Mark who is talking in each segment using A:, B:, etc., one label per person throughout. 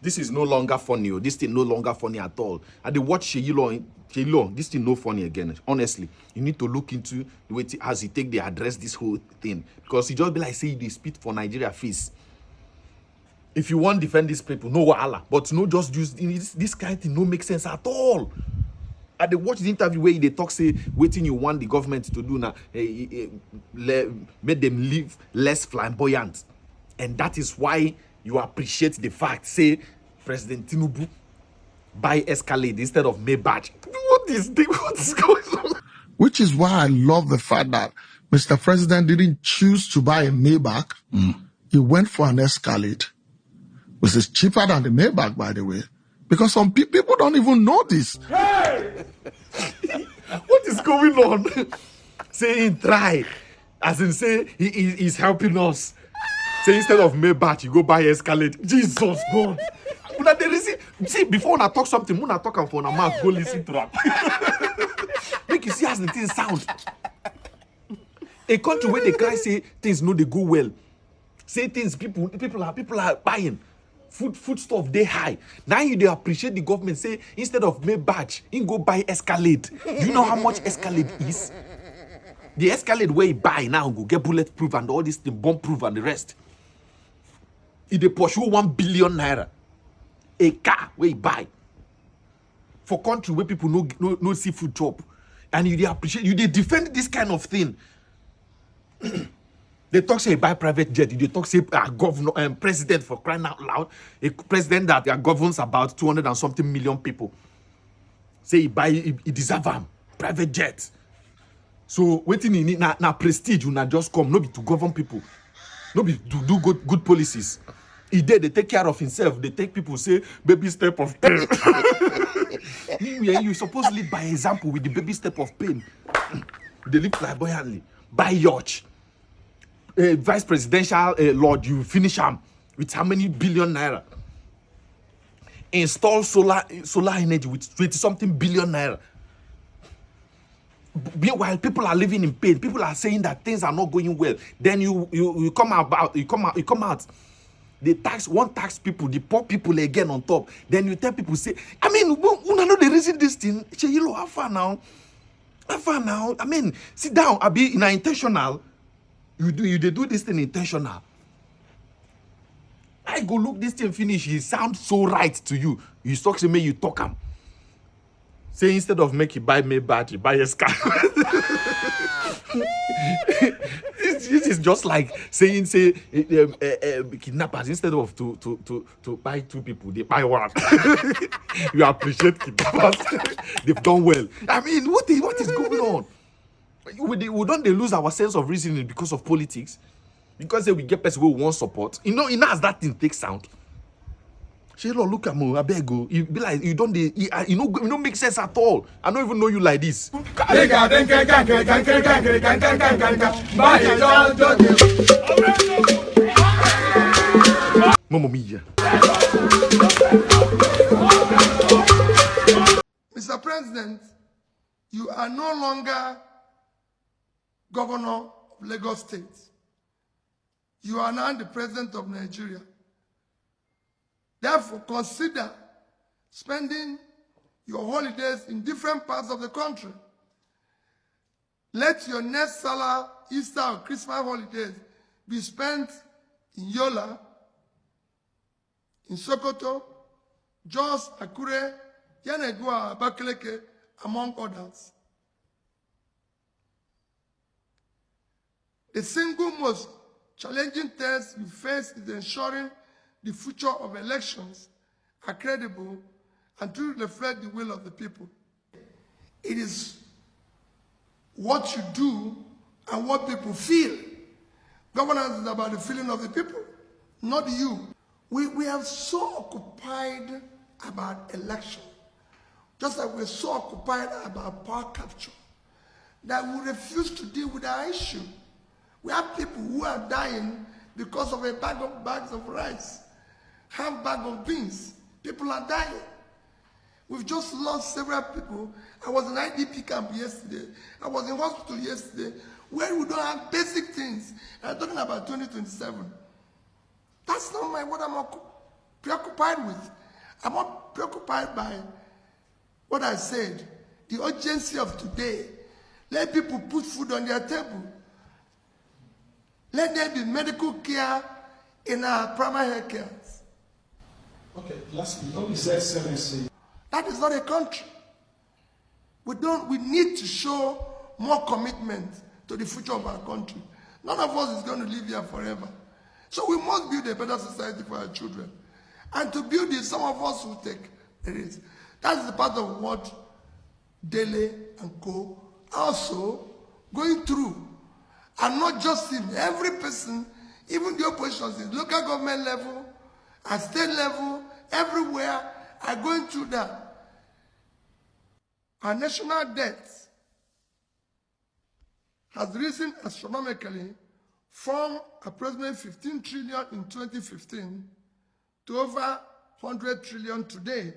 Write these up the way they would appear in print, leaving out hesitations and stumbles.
A: This is no longer funny. This thing no longer funny at all. And they watch Seyi Law, this thing no funny again. Honestly, you need to look into the way as he take they address this whole thing, because he just be like say they spit for Nigeria face. If you want to defend these people, no wahala. But no, just use this kind of thing. No make sense at all. And they watch the interview where they talk say, waiting you want the government to do now, make them live less flamboyant, and that is why you appreciate the fact say President Tinubu buy Escalade instead of Maybach. What is going on?
B: Which is why I love the fact that Mr. President didn't choose to buy a Maybach. He went for an Escalade, which is cheaper than the Maybach, by the way, because some people don't even know this.
A: Hey! What is going on? Saying try, as in say he's helping us. Say instead of Maybach, you go buy Escalade. Jesus God. See, before I talk something, when I talk and for a mouth, go listen to that. Make you see as the thing sound. A country where they cry say things no they go well. Say things people are buying. Food stuff they high. Now you they appreciate the government. Say instead of Maybach, you go buy Escalade. Do you know how much Escalade is? The Escalade where you buy now go get bulletproof and all this thing bomb proof and the rest. If they pursue 1 billion naira, a car where you buy for country where people no seafood chop, and you they appreciate, you they defend this kind of thing. They talk say buy private jet. They talk say governor president, for crying out loud, a president that governs about 200 and something million people. Say he deserve him private jet. So waiting in na prestige, you not just come, no be to govern people, no be to do good policies. He did, they take care of himself. They take people say baby step of pain. You supposed to lead by example with the baby step of pain. They live flamboyantly. Buy yacht. Vice presidential lord, you finish him with how many billion naira? Install solar energy with 20 something billion naira. While people are living in pain, people are saying that things are not going well. Then you come out. They tax people, the poor people again on top. Then you tell people say, I mean, you know the reason this thing. Seyi Law, how far now? I mean, sit down. I be in intentional. They do this thing intentional. I go look this thing finish. It sounds so right to you. You talk to me, you talk him. Say instead of make you buy Maybach, you buy a Escalade. This is just like saying kidnappers, instead of to buy 2 people, they buy 1. You appreciate kidnappers. They've done well. I mean, what is going on? We don't lose our sense of reasoning because of politics, because we get people who want support. You know as that thing takes sound. Seyi Law, look at me, I beg you. You be like, you don't make sense at all. I don't even know you like this. Mamma mia.
C: Mr. President, you are no longer governor of Lagos State. You are now the president of Nigeria. Therefore, consider spending your holidays in different parts of the country. Let your next Salah, Easter, or Christmas holidays be spent in Yola, in Sokoto, Jos, Akure, Yanegua, Abakaleke, among others. The single most challenging test you face is ensuring the future of elections are credible and to reflect the will of the people. It is what you do and what people feel. Governance is about the feeling of the people, not you. We are so occupied about election, just like we're so occupied about power capture, that we refuse to deal with our issue. We have people who are dying because of bags of rice, half bag of beans. People are dying. We've just lost several people. I was in IDP camp yesterday. I was in hospital yesterday, where we don't have basic things. I'm talking about 2027. That's not what I'm preoccupied with. I'm not preoccupied by what I said, the urgency of today. Let people put food on their table. Let there be medical care in our primary health care.
B: Okay, lastly, His Excellency.
C: That is not a country. We need to show more commitment to the future of our country. None of us is going to live here forever. So we must build a better society for our children. And to build it, some of us will take the risk. That is the part of what Dele and Co. also going through. And not just him, every person, even the oppositions at local government level, at state level, everywhere, are going through that. Our national debt has risen astronomically from approximately 15 trillion in 2015 to over 100 trillion today.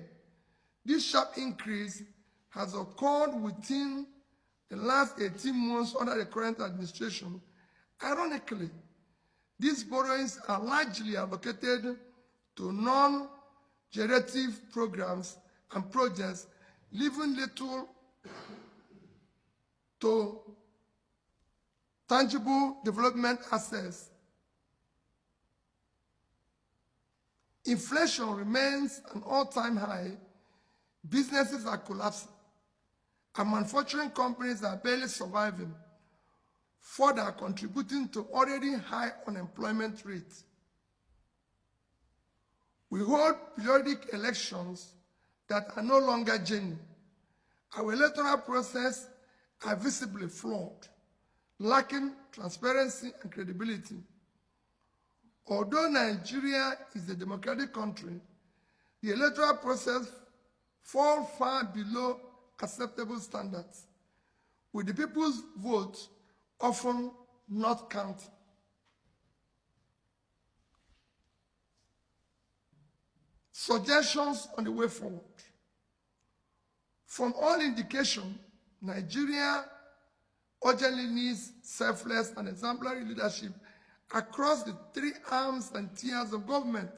C: This sharp increase has occurred within the last 18 months under the current administration. Ironically, these borrowings are largely allocated to non-generative programs and projects, leaving little to tangible development assets. Inflation remains an all-time high. Businesses are collapsing, and manufacturing companies are barely surviving, further contributing to already high unemployment rates. We hold periodic elections that are no longer genuine. Our electoral process are visibly flawed, lacking transparency and credibility. Although Nigeria is a democratic country, the electoral process falls far below acceptable standards, with the people's vote often not counted. Suggestions on the way forward. From all indication, Nigeria urgently needs selfless and exemplary leadership across the three arms and tiers of government.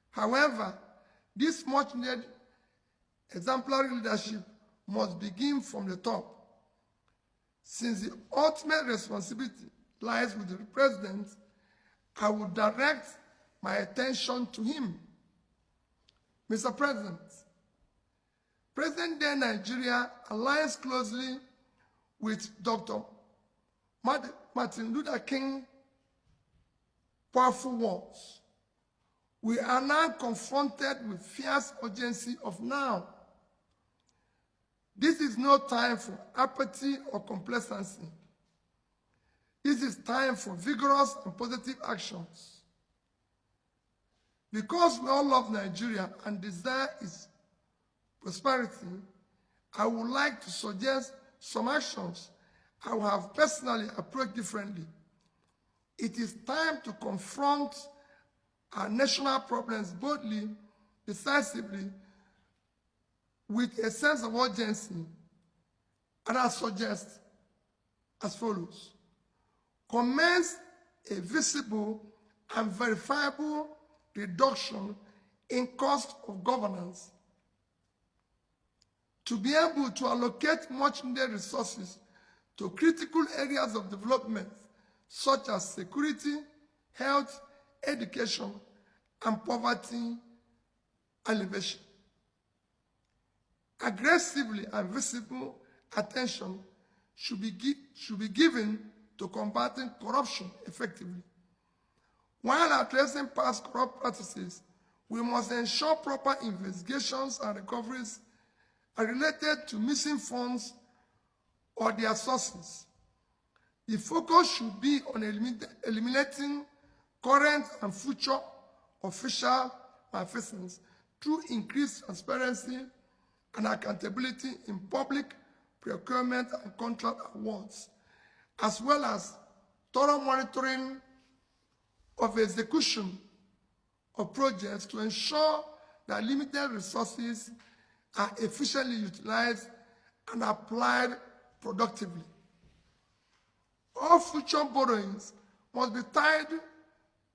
C: However, this much-needed exemplary leadership must begin from the top. Since the ultimate responsibility lies with the president, I will direct my attention to him. Mr. President, present-day Nigeria aligns closely with Dr. Martin Luther King's powerful words. We are now confronted with fierce urgency of now. This is no time for apathy or complacency. This is time for vigorous and positive actions. Because we all love Nigeria and desire its prosperity, I would like to suggest some actions I will have personally approached differently. It is time to confront our national problems boldly, decisively, with a sense of urgency, and I suggest as follows. Commence a visible and verifiable reduction in cost of governance to be able to allocate much-needed resources to critical areas of development such as security, health, education, and poverty alleviation. Aggressively and visible attention should be given to combating corruption effectively. While addressing past corrupt practices, we must ensure proper investigations and recoveries are related to missing funds or their sources. The focus should be on eliminating current and future official malfeasance through increased transparency and accountability in public procurement and contract awards, as well as thorough monitoring of execution of projects to ensure that limited resources are efficiently utilized and applied productively. All future borrowings must be tied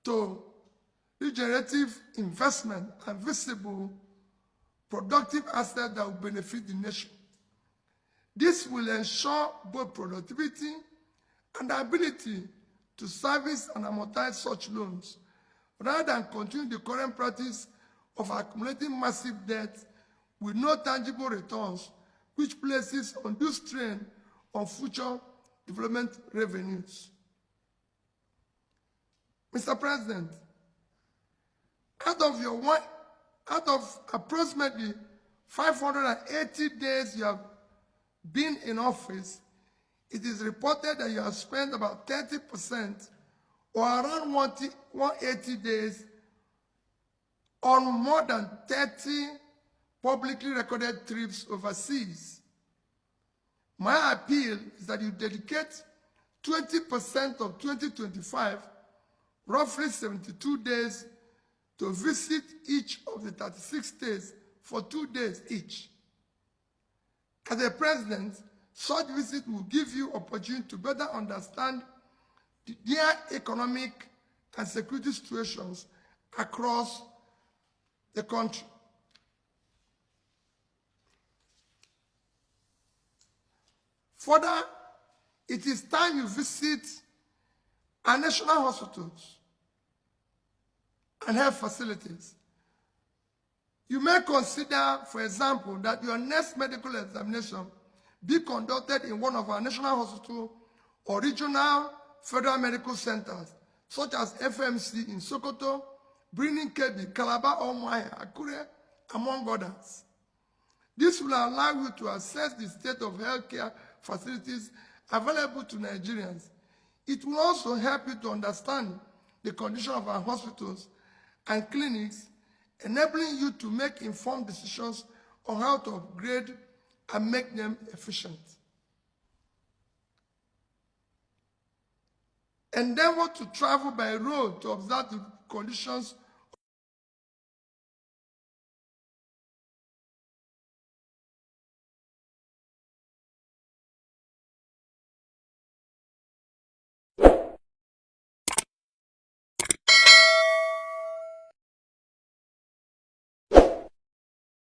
C: to regenerative investment, and visible, productive assets that will benefit the nation. This will ensure both productivity and the ability to service and amortize such loans, rather than continue the current practice of accumulating massive debt with no tangible returns, which places undue strain on future development revenues. Mr. President, out of approximately 580 days you have been in office, it is reported that you have spent about 30% or around 180 days on more than 30 publicly recorded trips overseas. My appeal is that you dedicate 20% of 2025, roughly 72 days, to visit each of the 36 states for 2 days each. As a president, such visit will give you opportunity to better understand their economic and security situations across the country. Further, it is time you visit our national hospitals and health facilities. You may consider, for example, that your next medical examination be conducted in one of our national hospitals or regional federal medical centers, such as FMC in Sokoto, Birnin Kebbi, Calabar, Umuahia, Akure, among others. This will allow you to assess the state of healthcare facilities available to Nigerians. It will also help you to understand the condition of our hospitals and clinics, enabling you to make informed decisions on how to upgrade and make them efficient. Endeavor to travel by road to observe the conditions